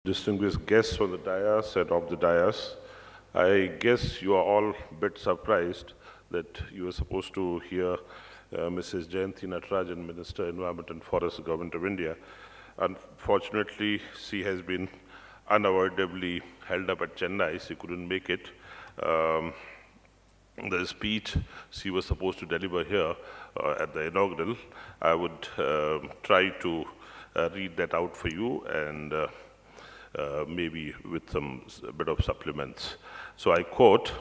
Distinguished guests on the dais and of the dais, I guess you are all a bit surprised that you were supposed to hear Mrs. Jayanti Natarajan, Minister, Environment and Forest, Government of India. Unfortunately, she has been unavoidably held up at Chennai. She couldn't make it. The speech she was supposed to deliver here at the inaugural, I would try to read that out for you and maybe with a bit of supplements. So I quote,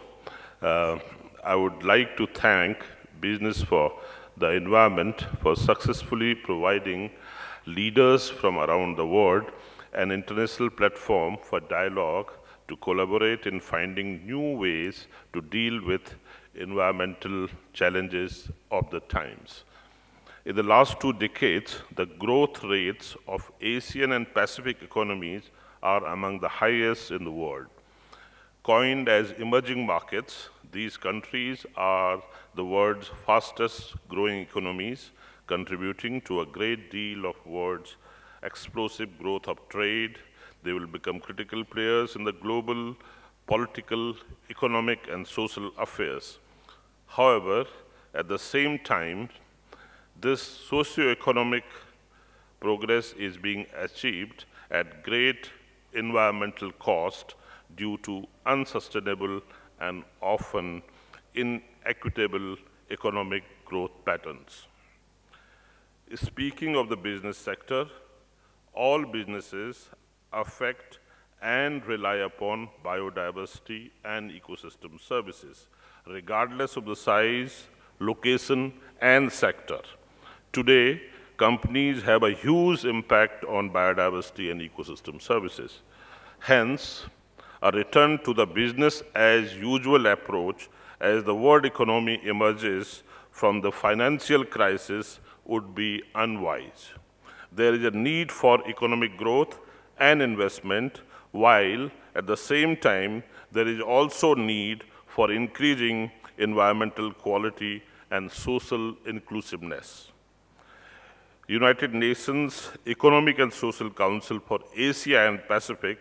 I would like to thank Business for the Environment for successfully providing leaders from around the world an international platform for dialogue to collaborate in finding new ways to deal with environmental challenges of the times. In the last 2 decades, the growth rates of Asian and Pacific economies are among the highest in the world. Coined as emerging markets, these countries are the world's fastest growing economies, contributing to a great deal of world's explosive growth of trade. They will become critical players in the global political, economic, and social affairs. However, at the same time, this socio-economic progress is being achieved at great environmental cost due to unsustainable and often inequitable economic growth patterns. Speaking of the business sector, all businesses affect and rely upon biodiversity and ecosystem services, regardless of the size, location, and sector. Today, companies have a huge impact on biodiversity and ecosystem services. Hence, a return to the business as usual approach as the world economy emerges from the financial crisis would be unwise. There is a need for economic growth and investment, while at the same time, there is also need for increasing environmental quality and social inclusiveness. United Nations Economic and Social Council for Asia and Pacific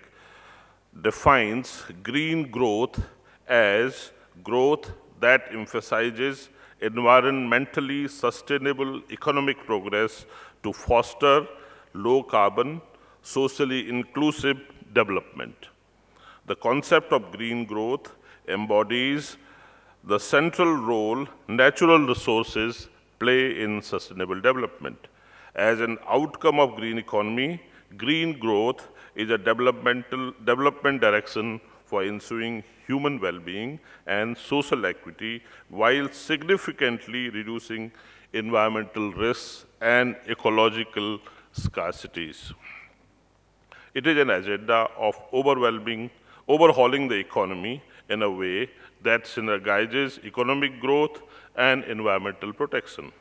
defines green growth as growth that emphasizes environmentally sustainable economic progress to foster low carbon, socially inclusive development. The concept of green growth embodies the central role natural resources play in sustainable development. As an outcome of green economy, green growth is a development direction for ensuring human well-being and social equity while significantly reducing environmental risks and ecological scarcities. It is an agenda of overhauling the economy in a way that synergizes economic growth and environmental protection,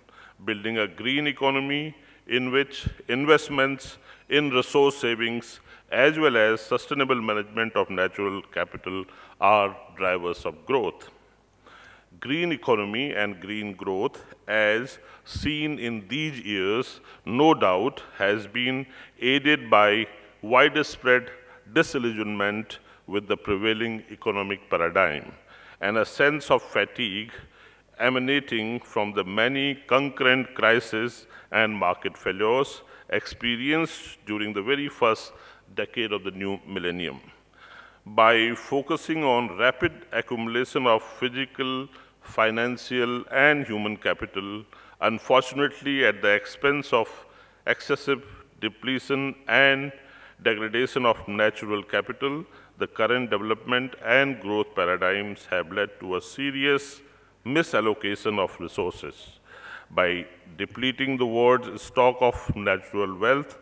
building a green economy in which investments in resource savings as well as sustainable management of natural capital are drivers of growth. Green economy and green growth, as seen in these years, no doubt has been aided by widespread disillusionment with the prevailing economic paradigm and a sense of fatigue emanating from the many concurrent crises and market failures experienced during the very first decade of the new millennium. By focusing on rapid accumulation of physical, financial, and human capital, unfortunately at the expense of excessive depletion and degradation of natural capital, the current development and growth paradigms have led to a serious misallocation of resources. By depleting the world's stock of natural wealth,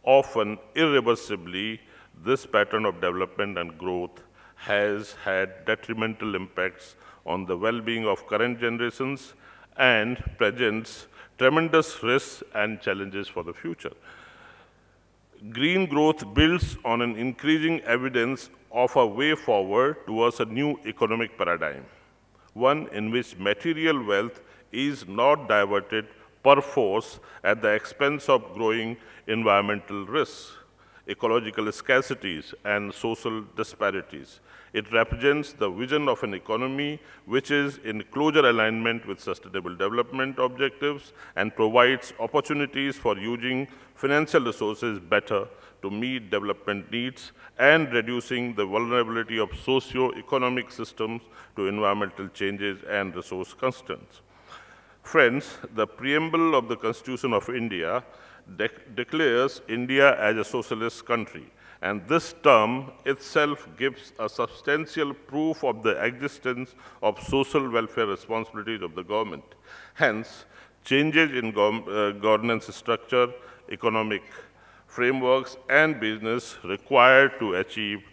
often irreversibly, this pattern of development and growth has had detrimental impacts on the well-being of current generations and presents tremendous risks and challenges for the future. Green growth builds on an increasing evidence of a way forward towards a new economic paradigm, one in which material wealth is not diverted perforce at the expense of growing environmental risks. ecological scarcities, and social disparities. It represents the vision of an economy which is in closer alignment with sustainable development objectives and provides opportunities for using financial resources better to meet development needs and reducing the vulnerability of socio-economic systems to environmental changes and resource constraints. Friends, the preamble of the Constitution of India declares India as a socialist country, and this term itself gives a substantial proof of the existence of social welfare responsibilities of the government. Hence, changes in governance structure, economic frameworks, and business required to achieve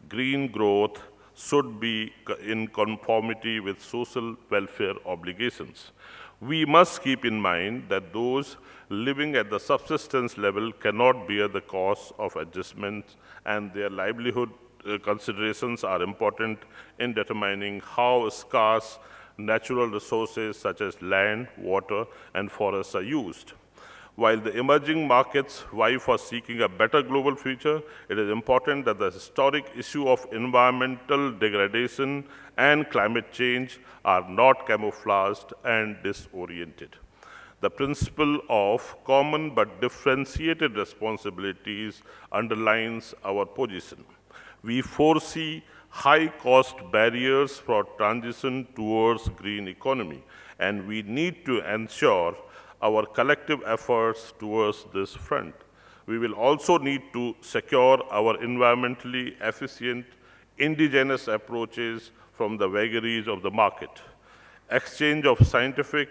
green growth should be in conformity with social welfare obligations. We must keep in mind that those living at the subsistence level cannot bear the cost of adjustments, and their livelihood considerations are important in determining how scarce natural resources such as land, water, and forests are used. While the emerging markets vie for seeking a better global future, it is important that the historic issue of environmental degradation and climate change are not camouflaged and disoriented. The principle of common but differentiated responsibilities underlines our position. We foresee high-cost barriers for transition towards green economy, and we need to ensure our collective efforts towards this front. We will also need to secure our environmentally efficient indigenous approaches from the vagaries of the market. Exchange of scientific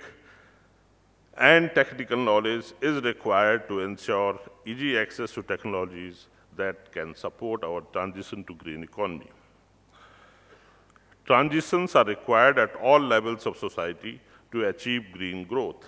and technical knowledge is required to ensure easy access to technologies that can support our transition to green economy. Transitions are required at all levels of society to achieve green growth.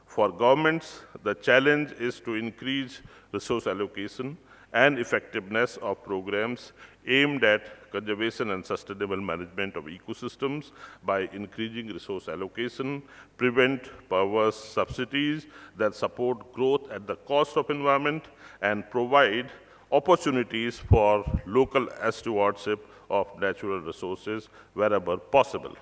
For governments, the challenge is to increase resource allocation and effectiveness of programs aimed at conservation and sustainable management of ecosystems by increasing resource allocation, prevent perverse subsidies that support growth at the cost of environment, and provide opportunities for local stewardship of natural resources wherever possible.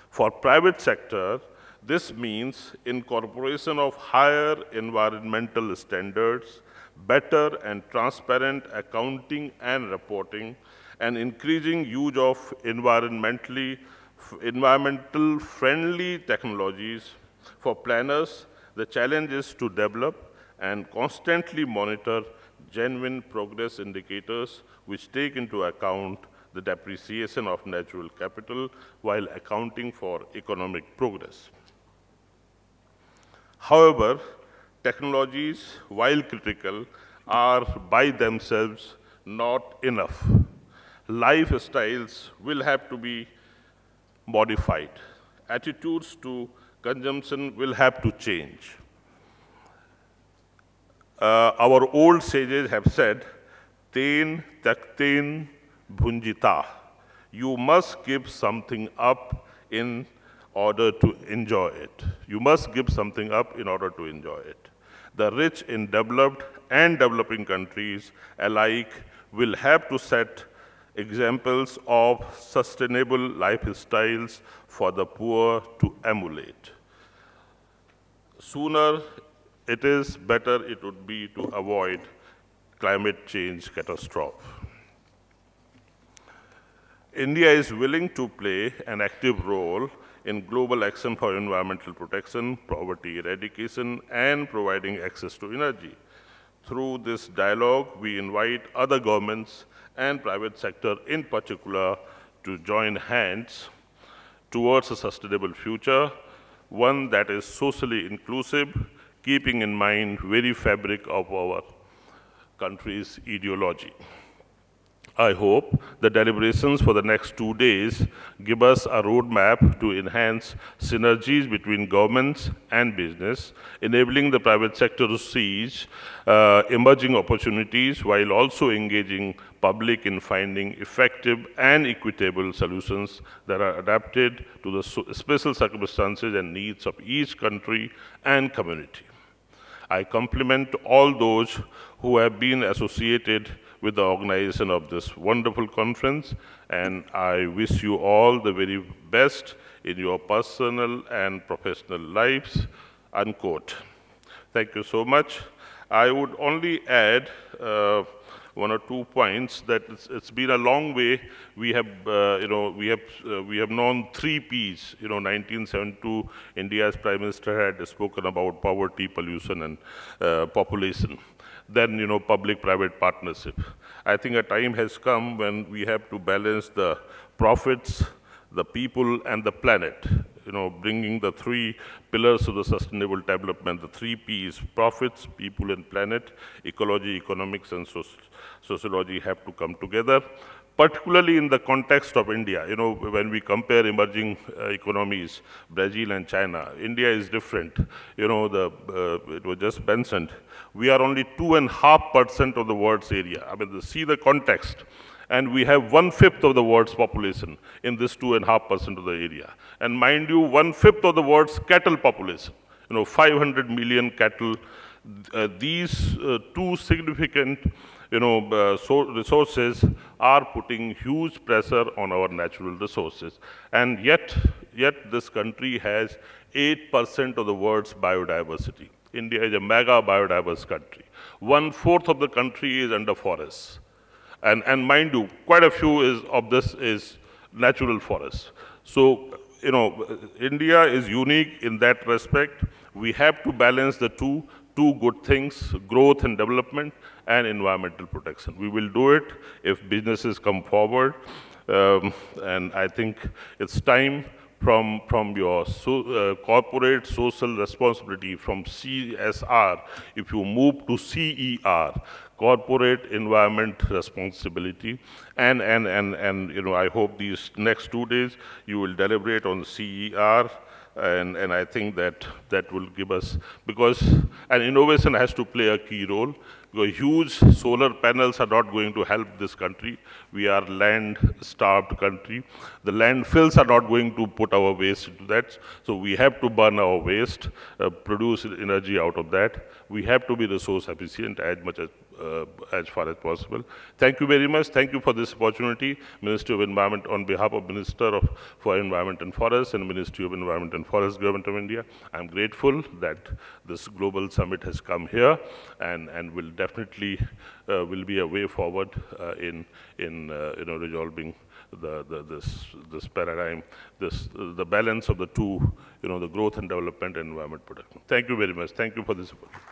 For private sector, this means incorporation of higher environmental standards, better and transparent accounting and reporting, and increasing use of environmental friendly technologies. For planners, the challenge is to develop and constantly monitor genuine progress indicators which take into account the depreciation of natural capital while accounting for economic progress. However, technologies, while critical, are by themselves not enough. Lifestyles will have to be modified. Attitudes to consumption will have to change. Our old sages have said, "Ten takten bhunjita." You must give something up in order to enjoy it. You must give something up in order to enjoy it. The rich in developed and developing countries alike will have to set examples of sustainable lifestyles for the poor to emulate. Sooner it is, better it would be to avoid climate change catastrophe. India is willing to play an active role in global action for environmental protection, poverty eradication, and providing access to energy. Through this dialogue, we invite other governments and private sector in particular to join hands towards a sustainable future, one that is socially inclusive, keeping in mind very fabric of our country's ideology. I hope the deliberations for the next 2 days give us a roadmap to enhance synergies between governments and business, enabling the private sector to seize emerging opportunities while also engaging public in finding effective and equitable solutions that are adapted to the special circumstances and needs of each country and community. I compliment all those who have been associated with the organization of this wonderful conference, and I wish you all the very best in your personal and professional lives, unquote. Thank you so much. I would only add one or two points that it's been a long way. We have, we have known 3 Ps. 1972, India's Prime Minister had spoken about poverty, pollution, and population. Then, public-private partnership. I think a time has come when we have to balance the profits, the people, and the planet. Bringing the 3 pillars of the sustainable development, the 3 Ps, profits, people, and planet, ecology, economics, and sociology have to come together, particularly in the context of India. When we compare emerging economies, Brazil and China, India is different. It was just mentioned. We are only 2.5% of the world's area. I mean, see the context. And we have 1/5 of the world's population in this 2.5% of the area. And mind you, 1/5 of the world's cattle population, 500 million cattle. These two significant, resources are putting huge pressure on our natural resources. And yet this country has 8% of the world's biodiversity. India is a mega biodiverse country. 1/4 of the country is under forests. And mind you, quite a few of this is natural forests. So, India is unique in that respect. We have to balance the two good things, growth and development and environmental protection. We will do it if businesses come forward. And I think it's time from your corporate social responsibility, from CSR, if you move to CER, corporate environment responsibility, and I hope these next 2 days you will deliberate on CER, and I think that will give us, because an innovation has to play a key role. Because huge solar panels are not going to help this country. We are land-starved country. The landfills are not going to put our waste into that. So we have to burn our waste, produce energy out of that. We have to be resource efficient as far as possible. Thank you very much. Thank you for this opportunity. Ministry of Environment, on behalf of Minister for Environment and Forests and Ministry of Environment and Forests, Government of India, I'm grateful that this global summit has come here and will definitely will be a way forward in resolving this paradigm, the balance of the two, the growth and development and environment protection. Thank you very much. Thank you for this opportunity.